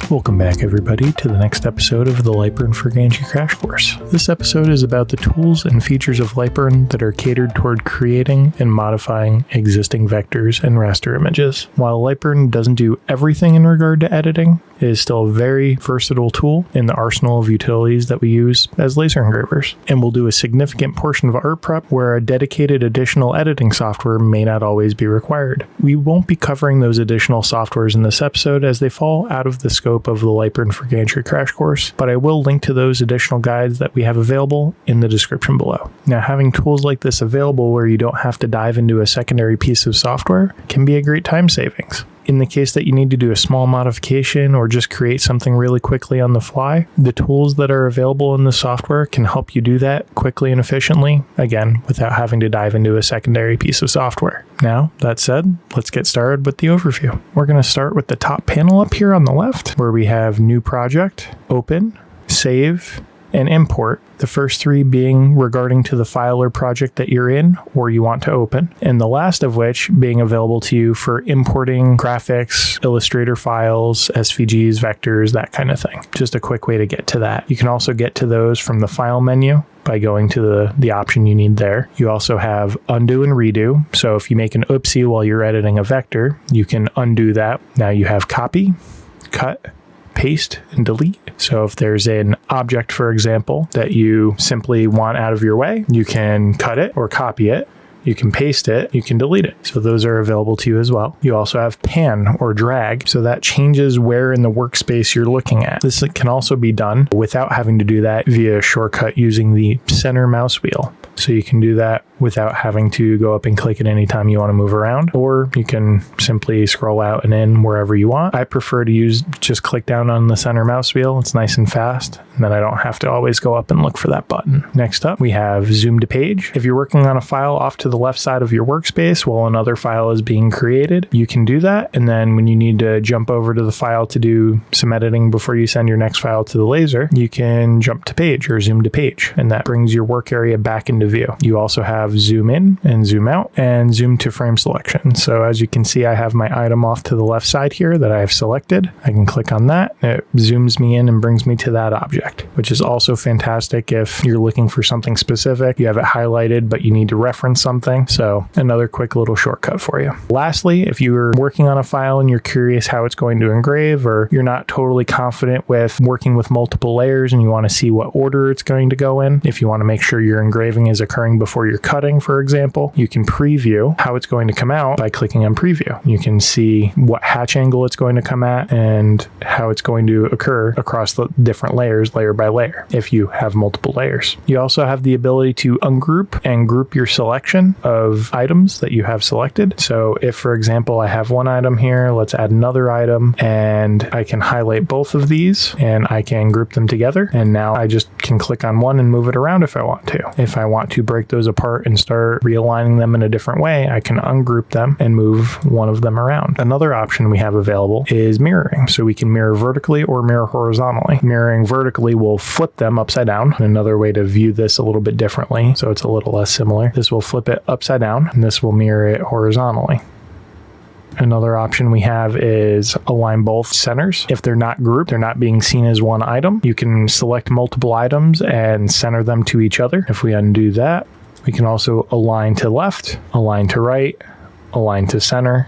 Welcome back everybody to the next episode of the LightBurn for Gantry crash course. This episode is about the tools and features of LightBurn that are catered toward creating and modifying existing vectors and raster images. While LightBurn doesn't do everything in regard to editing, it is still a very versatile tool in the arsenal of utilities that we use as laser engravers, and will do a significant portion of art prep where a dedicated additional editing software may not always be required. We won't be covering those additional softwares in this episode as they fall out of the scope of the LightBurn for Gantry crash course, but I will link to those additional guides that we have available in the description below. Now, having tools like this available where you don't have to dive into a secondary piece of software can be a great time savings. In the case that you need to do a small modification or just create something really quickly on the fly, the tools that are available in the software can help you do that quickly and efficiently, again, without having to dive into a secondary piece of software. Now, that said, let's get started with the overview. We're going to start with the top panel up here on the left, where we have New Project, Open, Save, and Import. The first three being regarding to the file or project that you're in or you want to open, and the last of which being available to you for importing graphics, Illustrator files, SVGs, vectors, that kind of thing. Just a quick way to get to that. You can also get to those from the File menu by going to the option you need there. You also have Undo and Redo, so if you make an oopsie while you're editing a vector, you can undo that. Now you have Copy, Cut, Paste, and Delete. So if there's an object, for example, that you simply want out of your way, you can cut it or copy it. You can paste it, you can delete it. So those are available to you as well. You also have pan or drag, so that changes where in the workspace you're looking at. This can also be done without having to do that via a shortcut using the center mouse wheel. So you can do that without having to go up and click it anytime you want to move around, or you can simply scroll out and in wherever you want. I prefer to just click down on the center mouse wheel. It's nice and fast, and then I don't have to always go up and look for that button. Next up, we have Zoom to Page. If you're working on a file off to the left side of your workspace while another file is being created, you can do that, and then when you need to jump over to the file to do some editing before you send your next file to the laser, you can jump to page or zoom to page, and that brings your work area back into view. You also have zoom in and zoom out and zoom to frame selection. So as you can see, I have my item off to the left side here that I have selected. I can click on that. It zooms me in and brings me to that object, which is also fantastic if you're looking for something specific. You have it highlighted, but you need to reference something. So another quick little shortcut for you. Lastly, if you're working on a file and you're curious how it's going to engrave, or you're not totally confident with working with multiple layers and you want to see what order it's going to go in, if you want to make sure your engraving is occurring before you're cutting, for example, you can preview how it's going to come out by clicking on preview. You can see what hatch angle it's going to come at and how it's going to occur across the different layers, layer by layer, if you have multiple layers. You also have the ability to ungroup and group your selection of items that you have selected. So if, for example, I have one item here, let's add another item, and I can highlight both of these and I can group them together. And now I just can click on one and move it around if I want to. If I want to break those apart and start realigning them in a different way, I can ungroup them and move one of them around. Another option we have available is mirroring. So we can mirror vertically or mirror horizontally. Mirroring vertically will flip them upside down. Another way to view this a little bit differently, so it's a little less similar. This will flip it upside down and this will mirror it horizontally. Another option we have is align both centers. If they're not grouped, they're not being seen as one item, you can select multiple items and center them to each other. If we undo that, we can also align to left, align to right, align to center,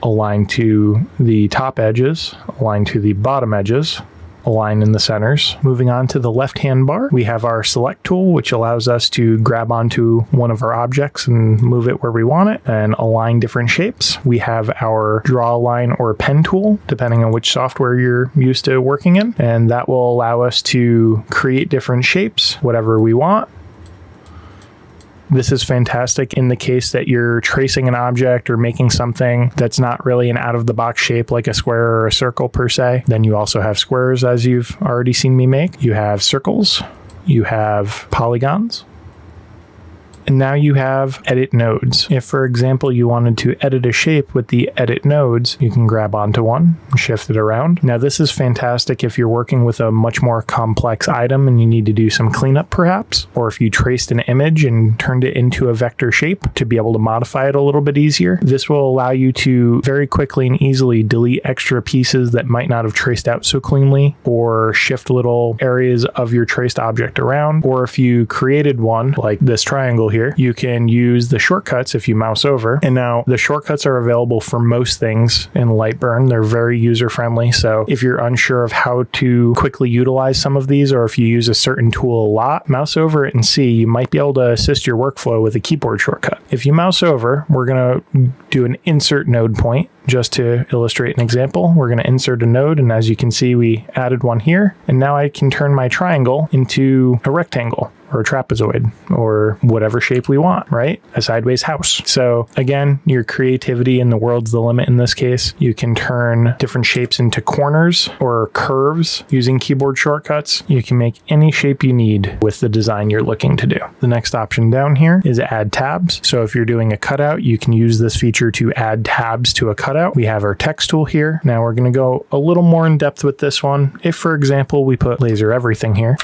align to the top edges, align to the bottom edges, align in the centers. Moving on to the left-hand bar, we have our select tool, which allows us to grab onto one of our objects and move it where we want it and align different shapes. We have our draw line or pen tool, depending on which software you're used to working in, and that will allow us to create different shapes, whatever we want. This is fantastic in the case that you're tracing an object or making something that's not really an out-of-the-box shape like a square or a circle per se. Then you also have squares, as you've already seen me make. You have circles. You have polygons. And now you have edit nodes. If, for example, you wanted to edit a shape with the edit nodes, you can grab onto one and shift it around. Now, this is fantastic if you're working with a much more complex item and you need to do some cleanup perhaps, or if you traced an image and turned it into a vector shape to be able to modify it a little bit easier. This will allow you to very quickly and easily delete extra pieces that might not have traced out so cleanly, or shift little areas of your traced object around. Or if you created one like this triangle here, you can use the shortcuts if you mouse over. And now the shortcuts are available for most things in LightBurn. They're very user friendly. So if you're unsure of how to quickly utilize some of these, or if you use a certain tool a lot, mouse over it and see. You might be able to assist your workflow with a keyboard shortcut. If you mouse over, we're going to do an insert node point. Just to illustrate an example, we're going to insert a node, and as you can see, we added one here, and now I can turn my triangle into a rectangle or a trapezoid or whatever shape we want, right? A sideways house. So again, your creativity in the world's the limit in this case. You can turn different shapes into corners or curves using keyboard shortcuts. You can make any shape you need with the design you're looking to do. The next option down here is add tabs. So if you're doing a cutout, you can use this feature to add tabs to a cutout. We have our text tool here. Now we're going to go a little more in depth with this one. If, for example, we put laser everything here,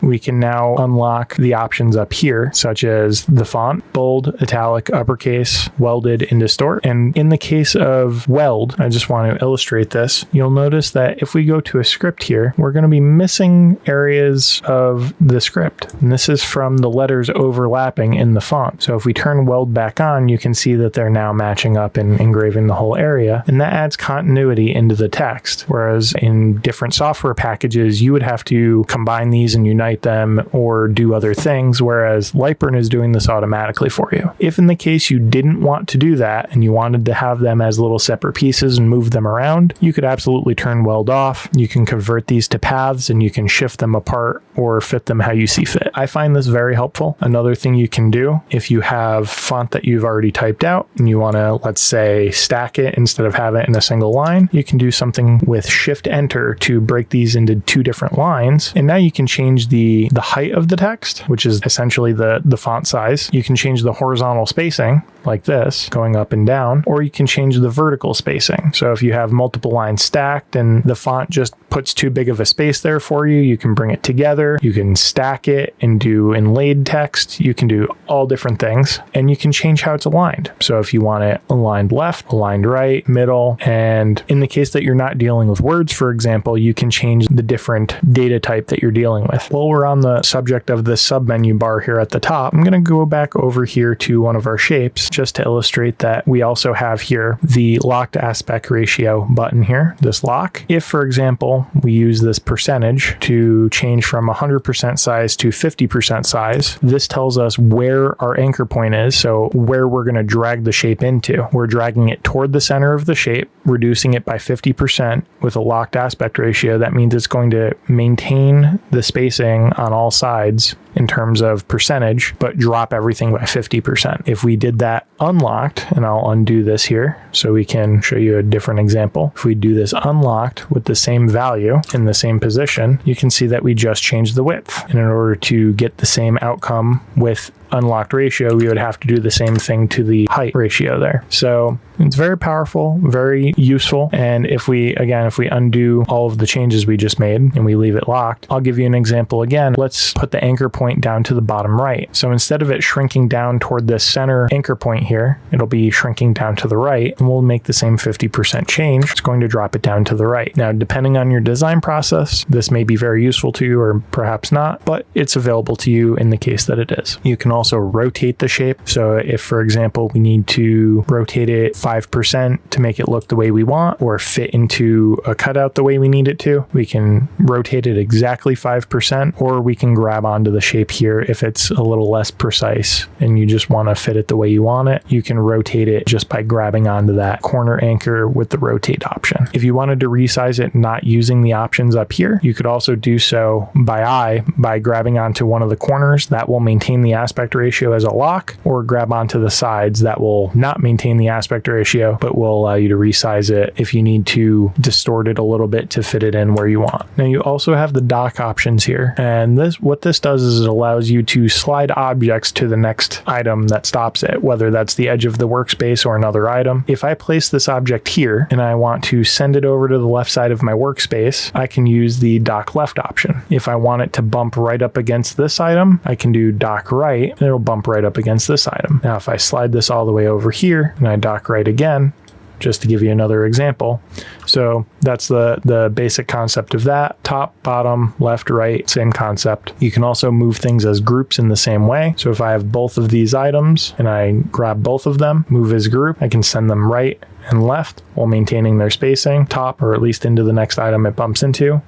we can now unlock the options up here, such as the font, bold, italic, uppercase, welded, and distort. And in the case of Weld, I just want to illustrate this. You'll notice that if we go to a script here, we're going to be missing areas of the script. And this is from the letters overlapping in the font. So if we turn Weld back on, you can see that they're now matching up and engraving the whole area. And that adds continuity into the text. Whereas in different software packages, you would have to combine these and unite them or do other things, whereas LightBurn is doing this automatically for you. If in the case you didn't want to do that and you wanted to have them as little separate pieces and move them around, you could absolutely turn Weld off. You can convert these to paths and you can shift them apart or fit them how you see fit. I find this very helpful. Another thing you can do, if you have font that you've already typed out and you want to, let's say, stack it instead of have it in a single line, you can do something with Shift Enter to break these into two different lines. And now you can change the height of the text, which is essentially the font size. You can change the horizontal spacing like this, going up and down, or you can change the vertical spacing. So if you have multiple lines stacked and the font just puts too big of a space there for you, you can bring it together, you can stack it and do inlaid text, you can do all different things, and you can change how it's aligned. So if you want it aligned left, aligned right, middle, and in the case that you're not dealing with words, for example, you can change the different data type that you're dealing with. While we're on the subject of the sub-menu bar here at the top, I'm going to go back over here to one of our shapes just to illustrate that we also have here the locked aspect ratio button here, this lock. If, for example, we use this percentage to change from 100% size to 50% size, this tells us where our anchor point is, so where we're going to drag the shape into. We're dragging it toward the center of the shape, reducing it by 50% with a locked aspect ratio. That means it's going to maintain the spacing on all sides in terms of percentage, but drop everything by 50%. If we did that unlocked, and I'll undo this here so we can show you a different example. If we do this unlocked with the same value in the same position, you can see that we just changed the width. And in order to get the same outcome with unlocked ratio, we would have to do the same thing to the height ratio there. So it's very powerful, very useful. And if we undo all of the changes we just made and we leave it locked, I'll give you an example again. Let's put the anchor point down to the bottom right. So instead of it shrinking down toward this center anchor point here, it'll be shrinking down to the right, and we'll make the same 50% change. It's going to drop it down to the right. Now, depending on your design process, this may be very useful to you or perhaps not, but it's available to you in the case that it is. You can also rotate the shape. So if, for example, we need to rotate it 5% to make it look the way we want or fit into a cutout the way we need it to, we can rotate it exactly 5%, or we can grab onto the shape here if it's a little less precise and you just want to fit it the way you want it. You can rotate it just by grabbing onto that corner anchor with the rotate option. If you wanted to resize it not using the options up here, you could also do so by eye by grabbing onto one of the corners. That will maintain the aspect aspect ratio as a lock, or grab onto the sides that will not maintain the aspect ratio, but will allow you to resize it if you need to distort it a little bit to fit it in where you want. Now you also have the dock options here, and what this does is it allows you to slide objects to the next item that stops it, whether that's the edge of the workspace or another item. If I place this object here and I want to send it over to the left side of my workspace, I can use the dock left option. If I want it to bump right up against this item, I can do dock right, and it'll bump right up against this item. Now if I slide this all the way over here and I dock right again, just to give you another example. So that's the basic concept of that. Top, bottom, left, right, same concept. You can also move things as groups in the same way. So if I have both of these items and I grab both of them, move as group, I can send them right and left while maintaining their spacing, top, or at least into the next item it bumps into,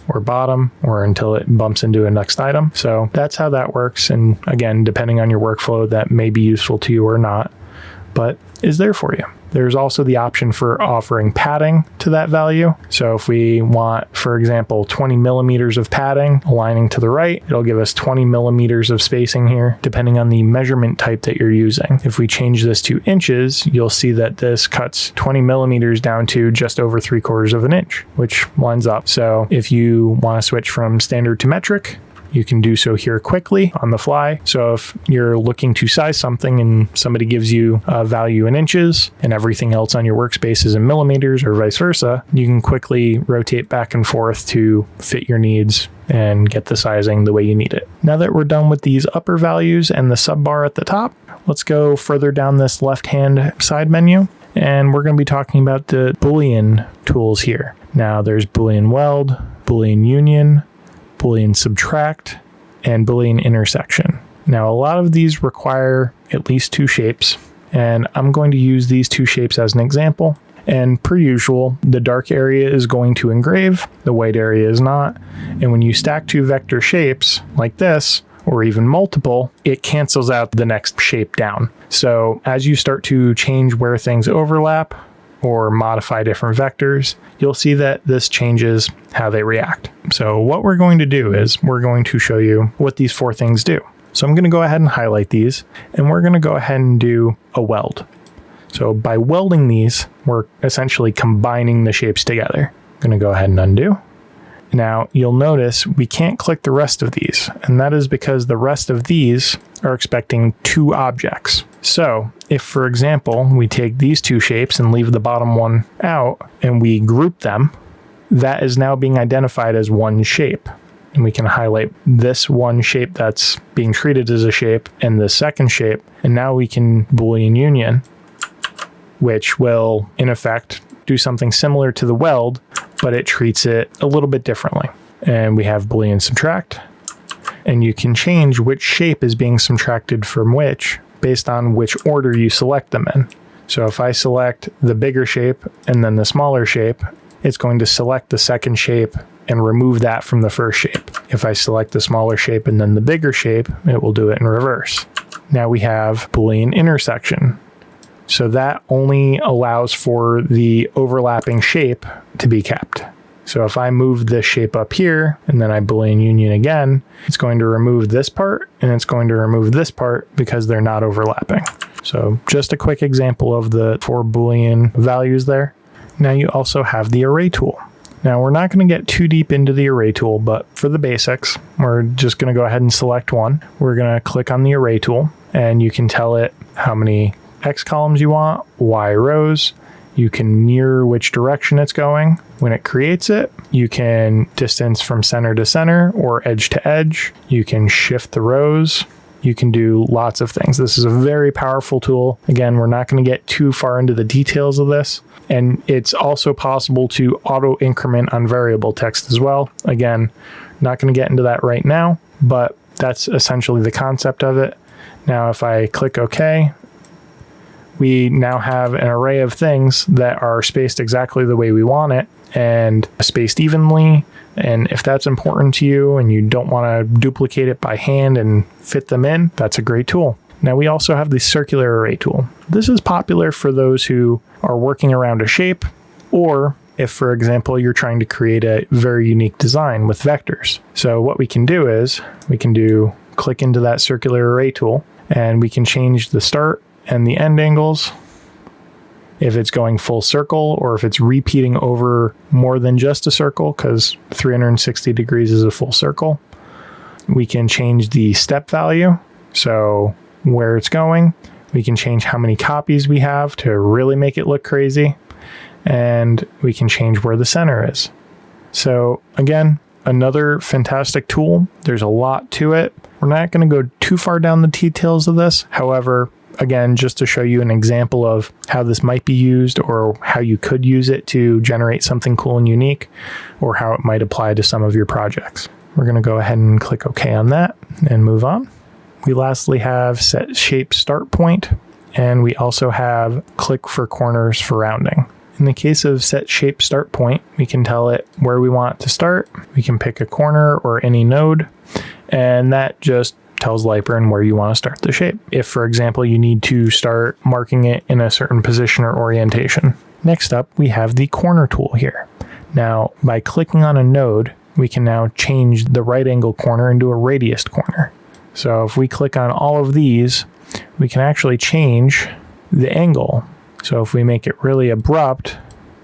or bottom, or until it bumps into a next item. So that's how that works. And again, depending on your workflow, that may be useful to you or not, but is there for you. There's also the option for offering padding to that value. So if we want, for example, 20 millimeters of padding aligning to the right, it'll give us 20 millimeters of spacing here, depending on the measurement type that you're using. If we change this to inches, you'll see that this cuts 20 millimeters down to just over 3/4 of an inch, which lines up. So if you want to switch from standard to metric, you can do so here quickly on the fly. So if you're looking to size something and somebody gives you a value in inches and everything else on your workspace is in millimeters or vice versa, you can quickly rotate back and forth to fit your needs and get the sizing the way you need it. Now that we're done with these upper values and the sub bar at the top, let's go further down this left-hand side menu. And we're going to be talking about the Boolean tools here. Now there's Boolean Weld, Boolean Union, Boolean Subtract, and Boolean Intersection. Now, a lot of these require at least two shapes, and I'm going to use these two shapes as an example. And per usual, the dark area is going to engrave, the white area is not. And when you stack two vector shapes like this, or even multiple, it cancels out the next shape down. So as you start to change where things overlap or modify different vectors, you'll see that this changes how they react. So what we're going to do is we're going to show you what these four things do. So I'm going to go ahead and highlight these, and we're going to go ahead and do a weld. So by welding these, we're essentially combining the shapes together. I'm going to go ahead and undo. Now you'll notice we can't click the rest of these, and that is because the rest of these are expecting two objects. So if, for example, we take these two shapes and leave the bottom one out and we group them, that is now being identified as one shape. And we can highlight this one shape that's being treated as a shape and the second shape. And now we can Boolean Union, which will in effect do something similar to the weld, but it treats it a little bit differently. And we have Boolean Subtract, and you can change which shape is being subtracted from which based on which order you select them in. So if I select the bigger shape and then the smaller shape, it's going to select the second shape and remove that from the first shape. If I select the smaller shape and then the bigger shape, it will do it in reverse. Now we have Boolean Intersection. So that only allows for the overlapping shape to be kept. So if I move this shape up here and then I Boolean Union again, it's going to remove this part and it's going to remove this part because they're not overlapping. So just a quick example of the four Boolean values there. Now you also have the array tool. Now we're not going to get too deep into the array tool, but for the basics, we're just going to go ahead and select one. We're going to click on the array tool, and you can tell it how many X columns you want, Y rows. You can mirror which direction it's going when it creates it. You can distance from center to center or edge to edge. You can shift the rows. You can do lots of things. This is a very powerful tool. Again, we're not going to get too far into the details of this. And it's also possible to auto increment on variable text as well. Again, not going to get into that right now, but that's essentially the concept of it. Now, if I click OK, we now have an array of things that are spaced exactly the way we want it and spaced evenly. And if that's important to you and you don't want to duplicate it by hand and fit them in, that's a great tool. Now we also have the circular array tool. This is popular for those who are working around a shape, or if, for example, you're trying to create a very unique design with vectors. So what we can do is we can click into that circular array tool, and we can change the start and the end angles, if it's going full circle or if it's repeating over more than just a circle, because 360 degrees is a full circle. We can change the step value, so where it's going. We can change how many copies we have to really make it look crazy, and we can change where the center is. So again, another fantastic tool. There's a lot to it. We're not going to go too far down the details of this. However, again, just to show you an example of how this might be used or how you could use it to generate something cool and unique, or how it might apply to some of your projects. We're going to go ahead and click OK on that and move on. We lastly have set shape start point, and we also have click for corners for rounding. In the case of set shape start point, we can tell it where we want to start. We can pick a corner or any node, and that just tells LightBurn where you want to start the shape. If, for example, you need to start marking it in a certain position or orientation. Next up, we have the corner tool here. Now, by clicking on a node, we can now change the right angle corner into a radius corner. So if we click on all of these, we can actually change the angle. So if we make it really abrupt,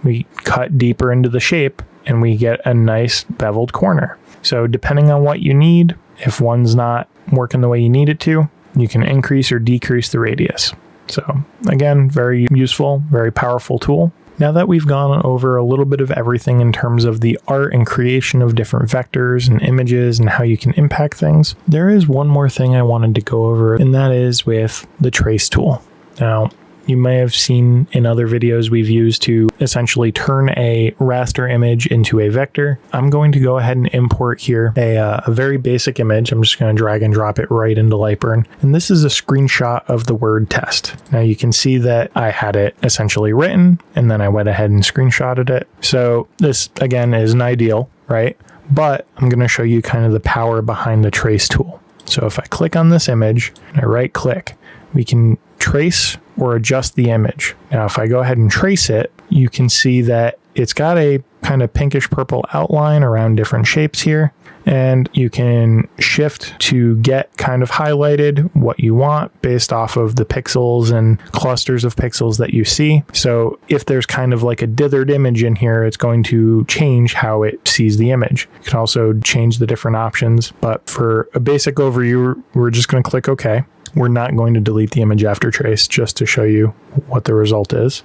we cut deeper into the shape and we get a nice beveled corner. So depending on what you need, if one's not working the way you need it to, you can increase or decrease the radius. So again, very useful, very powerful tool. Now that we've gone over a little bit of everything in terms of the art and creation of different vectors and images and how you can impact things, there is one more thing I wanted to go over, and that is with the trace tool. Now, you may have seen in other videos we've used to essentially turn a raster image into a vector. I'm going to go ahead and import here a very basic image. I'm just going to drag and drop it right into LightBurn. And this is a screenshot of the word test. Now you can see that I had it essentially written, and then I went ahead and screenshotted it. So this, again, isn't ideal, right? But I'm going to show you kind of the power behind the trace tool. So if I click on this image and I right click, we can trace or adjust the image. Now, if I go ahead and trace it, you can see that it's got a kind of pinkish purple outline around different shapes here. And you can shift to get kind of highlighted what you want based off of the pixels and clusters of pixels that you see. So if there's kind of like a dithered image in here, it's going to change how it sees the image. You can also change the different options, but for a basic overview, we're just going to click OK. We're not going to delete the image after trace, just to show you what the result is.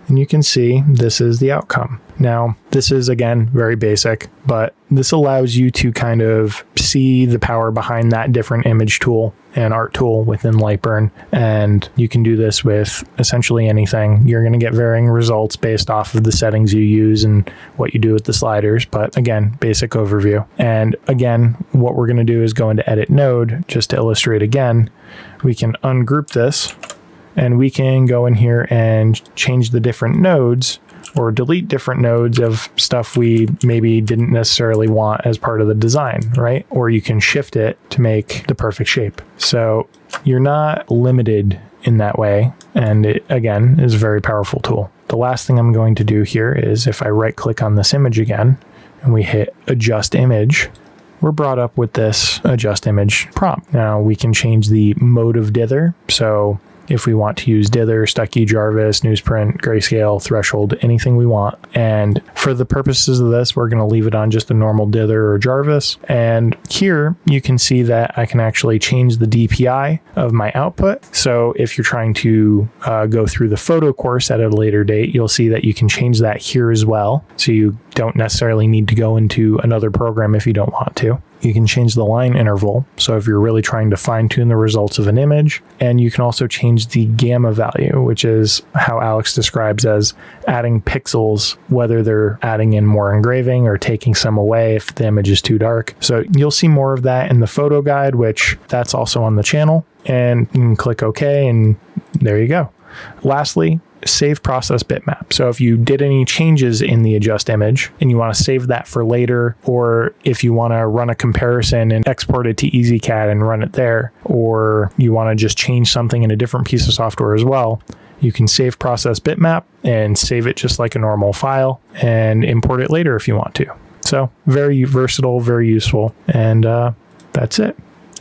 And you can see this is the outcome. Now, this is, again, very basic, but this allows you to kind of see the power behind that different image tool and art tool within LightBurn. And you can do this with essentially anything. You're going to get varying results based off of the settings you use and what you do with the sliders. But again, basic overview. And again, what we're going to do is go into Edit Node. Just to illustrate again, we can ungroup this and we can go in here and change the different nodes or delete different nodes of stuff we maybe didn't necessarily want as part of the design, right? Or you can shift it to make the perfect shape. So you're not limited in that way. And it, again, is a very powerful tool. The last thing I'm going to do here is if I right click on this image again and we hit Adjust Image, we're brought up with this Adjust Image prompt. Now we can change the mode of dither. So if we want to use dither, Stuckey, Jarvis, newsprint, grayscale, threshold, anything we want. And for the purposes of this, we're going to leave it on just the normal dither or Jarvis. And here you can see that I can actually change the DPI of my output. So if you're trying to go through the photo course at a later date, you'll see that you can change that here as well. So you don't necessarily need to go into another program if you don't want to. You can change the line interval, so if you're really trying to fine-tune the results of an image, and you can also change the gamma value, which is how Alex describes as adding pixels, whether they're adding in more engraving or taking some away if the image is too dark. So you'll see more of that in the photo guide, which that's also on the channel, and you can click OK, and there you go. Lastly, save process bitmap. So if you did any changes in the adjust image and you want to save that for later, or if you want to run a comparison and export it to EasyCAD and run it there, or you want to just change something in a different piece of software as well, you can save process bitmap and save it just like a normal file and import it later if you want to. So very versatile, very useful, and that's it.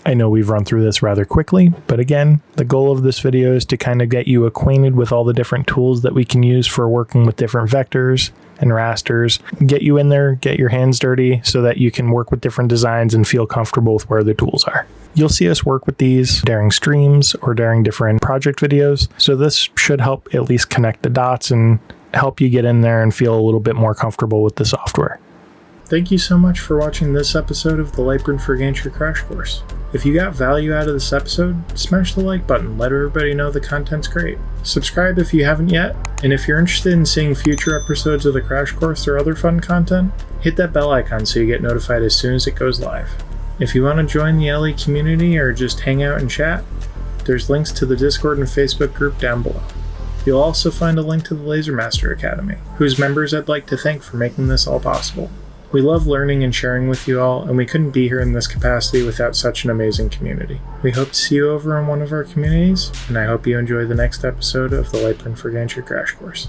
I know we've run through this rather quickly, but again, the goal of this video is to kind of get you acquainted with all the different tools that we can use for working with different vectors and rasters, get you in there, get your hands dirty so that you can work with different designs and feel comfortable with where the tools are. You'll see us work with these during streams or during different project videos, so this should help at least connect the dots and help you get in there and feel a little bit more comfortable with the software. Thank you so much for watching this episode of the LightBurn for Gantry Crash Course. If you got value out of this episode, smash the like button, let everybody know the content's great. Subscribe if you haven't yet, and if you're interested in seeing future episodes of the Crash Course or other fun content, hit that bell icon so you get notified as soon as it goes live. If you want to join the LE community or just hang out and chat, there's links to the Discord and Facebook group down below. You'll also find a link to the Laser Master Academy, whose members I'd like to thank for making this all possible. We love learning and sharing with you all, and we couldn't be here in this capacity without such an amazing community. We hope to see you over in one of our communities, and I hope you enjoy the next episode of the LightBurn for Gantry Crash Course.